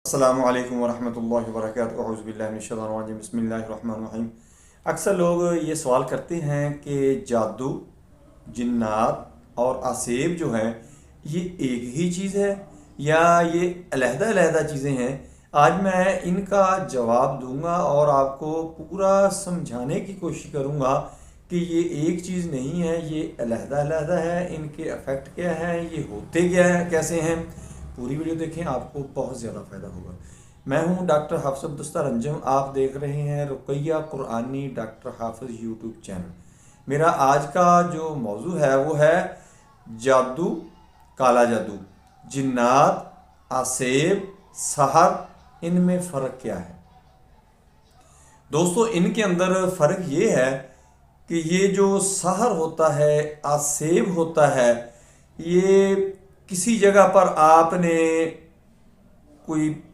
السلام علیکم ورحمۃ اللہ وبرکاتہ، اعوذ باللہ من الشیطان الرجیم، بسم اللہ الرحمن الرحیم۔ اکثر لوگ یہ سوال کرتے ہیں کہ جادو، جنات اور آسیب جو ہیں یہ ایک ہی چیز ہے یا یہ علیحدہ علیحدہ چیزیں ہیں۔ آج میں ان کا جواب دوں گا اور آپ کو پورا سمجھانے کی کوشش کروں گا کہ یہ ایک چیز نہیں ہے، یہ علیحدہ علیحدہ ہے، ان کے افیکٹ کیا ہے، یہ ہوتے کیا ہے، کیسے ہیں۔ پوری ویڈیو دیکھیں، آپ کو بہت زیادہ فائدہ ہوگا۔ میں ہوں ڈاکٹر حافظ عبدالستار انجم، آپ دیکھ رہے ہیں رقیہ قرآنی ڈاکٹر حافظ یوٹیوب چینل۔ میرا آج کا جو موضوع ہے وہ ہے جادو، کالا جادو، جنات، آسیب، سحر، ان میں فرق کیا ہے۔ دوستو، ان کے اندر فرق یہ ہے کہ یہ جو سحر ہوتا ہے، آسیب ہوتا ہے، یہ کسی جگہ پر آپ نے کوئی